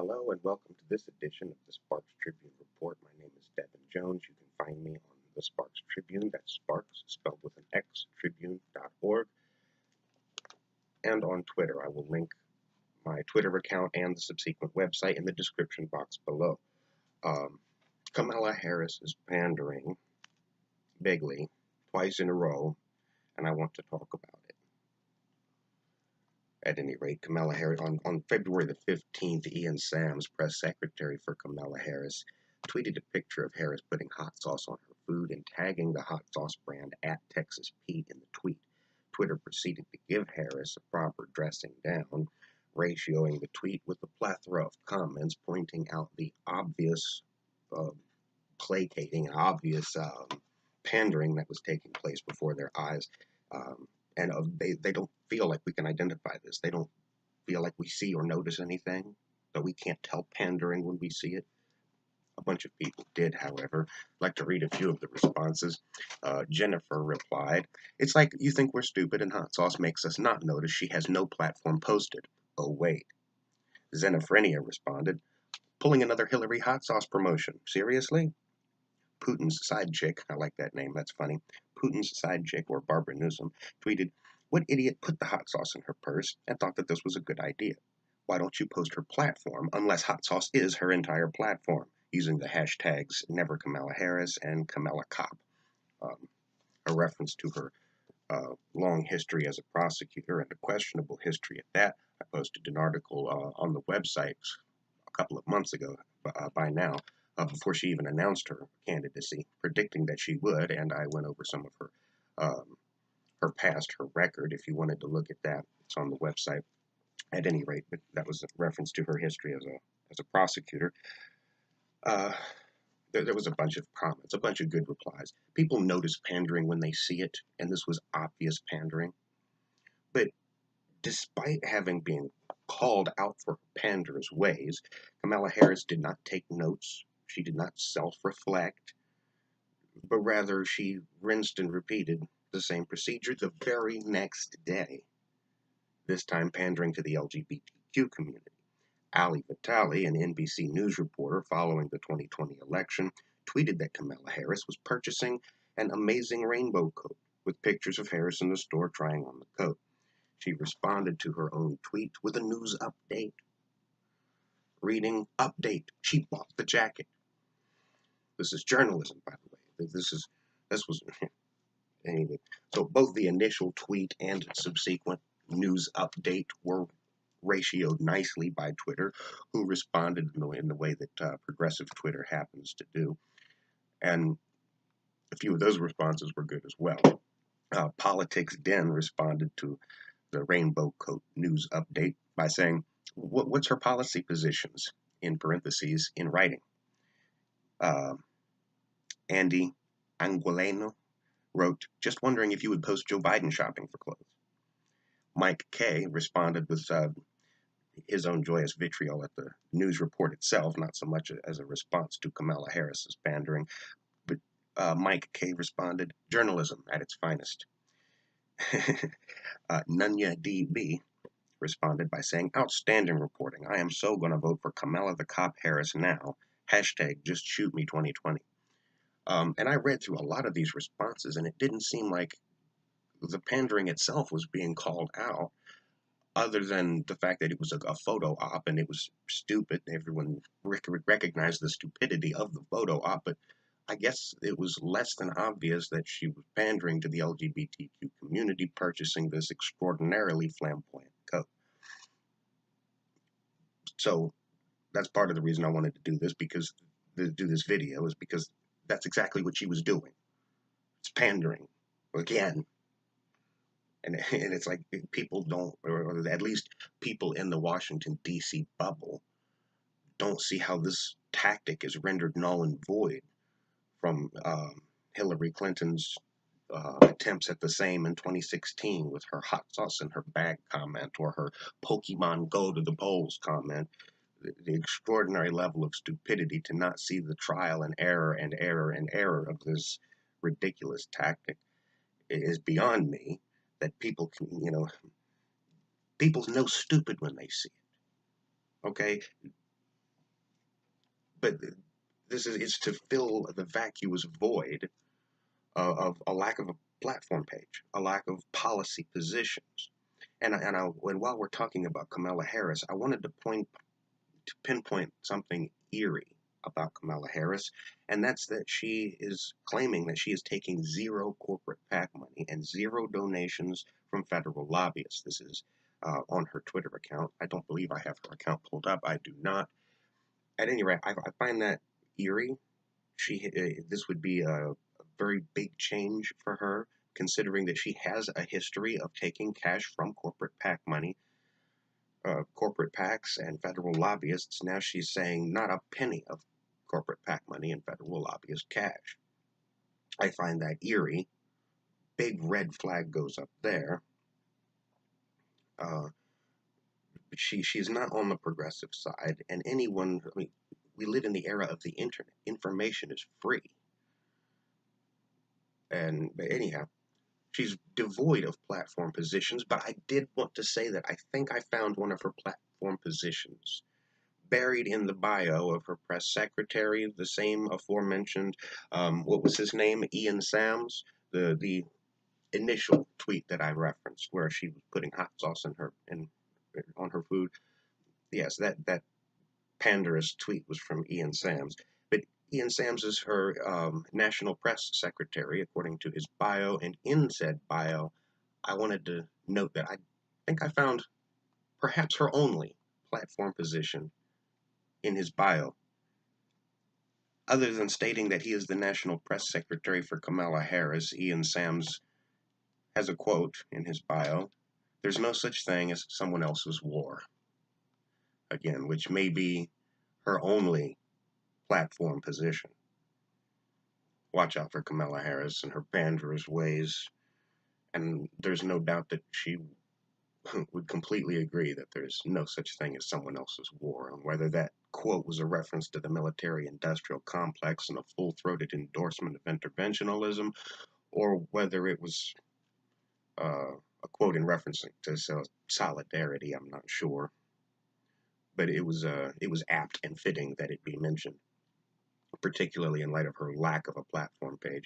Hello and welcome to this edition of the Sparx Tribune Report. My name is Devin Jones. You can find me on the Sparx Tribune, that's Sparx, spelled with an X, tribune.org, and on Twitter. I will link my Twitter account and the subsequent website in the description box below. Kamala Harris is pandering bigly, twice in a row, and I want to talk about it. At any rate, Kamala Harris, on February the 15th, Ian Sams, press secretary for Kamala Harris, tweeted a picture of Harris putting hot sauce on her food and tagging the hot sauce brand at Texas Pete in the tweet. Twitter proceeded to give Harris a proper dressing down, ratioing the tweet with a plethora of comments pointing out the obvious placating, obvious pandering that was taking place before their eyes. They don't feel like we can identify this. They don't feel like we see or notice anything, that we can't tell pandering when we see it. A bunch of people did, however. I'd like to read a few of the responses. Jennifer replied, "It's like you think we're stupid and hot sauce makes us not notice she has no platform posted. Oh, wait." Xenophrenia responded, "Pulling another Hillary hot sauce promotion. Seriously?" Putin's side chick, I like that name, that's funny. Putin's side chick, or Barbara Newsom, tweeted, "What idiot put the hot sauce in her purse and thought that this was a good idea? Why don't you post her platform unless hot sauce is her entire platform?" Using the hashtags Never Kamala Harris and Kamala Cop. A reference to her long history as a prosecutor and a questionable history at that. I posted an article on the website a couple of months ago by now, before she even announced her candidacy, predicting that she would, and I went over some of her past, her record. If you wanted to look at that, it's on the website. At any rate, but that was a reference to her history as a prosecutor. There was a bunch of comments, a bunch of good replies. People notice pandering when they see it, and this was obvious pandering. But despite having been called out for pander's ways, Kamala Harris did not take notes. She did not self-reflect, but rather she rinsed and repeated the same procedure the very next day, this time pandering to the LGBTQ community. Ali Vitali, an NBC News reporter following the 2020 election, tweeted that Kamala Harris was purchasing an amazing rainbow coat with pictures of Harris in the store trying on the coat. She responded to her own tweet with a news update, reading, "Update, she bought the jacket." This is journalism, by the way. This was anyway. So both the initial tweet and subsequent news update were ratioed nicely by Twitter, who responded in the way that progressive Twitter happens to do. And a few of those responses were good as well. Politics Den responded to the Rainbow Coat news update by saying, "What's her policy positions?" in parentheses, in writing. Andy Anguileno wrote, "Just wondering if you would post Joe Biden shopping for clothes." Mike K responded with his own joyous vitriol at the news report itself, not so much as a response to Kamala Harris's pandering, but Mike K responded, "Journalism at its finest." Nunya DB responded by saying, "Outstanding reporting. I am so going to vote for Kamala the Cop Harris now. Hashtag just shoot me 2020. And I read through a lot of these responses, and it didn't seem like the pandering itself was being called out, other than the fact that it was a photo op and it was stupid. Everyone recognized the stupidity of the photo op, but I guess it was less than obvious that she was pandering to the LGBTQ community, purchasing this extraordinarily flamboyant coat. So that's part of the reason I wanted to do this, video, is because that's exactly what she was doing. It's pandering again. And it's like people don't, or at least people in the Washington, D.C. bubble, don't see how this tactic is rendered null and void from Hillary Clinton's attempts at the same in 2016 with her hot sauce in her bag comment, or her Pokemon Go to the polls comment. The extraordinary level of stupidity to not see the trial and error and error and error of this ridiculous tactic is beyond me. That people can, people know stupid when they see it. Okay? but this is it's to fill the vacuous void of a lack of a platform page, a lack of policy positions. And while we're talking about Kamala Harris, I wanted to pinpoint something eerie about Kamala Harris, and that's that she is claiming that she is taking zero corporate PAC money and zero donations from federal lobbyists. This is on her Twitter account. I don't believe I have her account pulled up. I do not. At any rate, I find that eerie. This would be a very big change for her, considering that she has a history of taking cash from corporate PAC money, corporate PACs and federal lobbyists. Now she's saying not a penny of corporate PAC money and federal lobbyist cash. I find that eerie. Big red flag goes up there. Uh, she's not on the progressive side, and anyone. I mean, we live in the era of the internet. Information is free, and but anyhow, she's devoid of platform positions. But I did want to say that I think I found one of her platform positions buried in the bio of her press secretary, the same aforementioned, what was his name, Ian Sams, the initial tweet that I referenced, where she was putting hot sauce in on her food. Yes, that panderous tweet was from Ian Sams. But Ian Sams is her national press secretary, according to his bio. And in said bio, I wanted to note that I think I found perhaps her only platform position in his bio. Other than stating that he is the national press secretary for Kamala Harris, Ian Sams has a quote in his bio: "There's no such thing as someone else's war." Again, which may be her only platform position. Watch out for Kamala Harris and her panderous ways. And there's no doubt that she would completely agree that there's no such thing as someone else's war. And whether that quote was a reference to the military industrial complex and a full throated endorsement of interventionism, or whether it was a quote in referencing to solidarity, I'm not sure. But it was apt and fitting that it be mentioned, particularly in light of her lack of a platform page.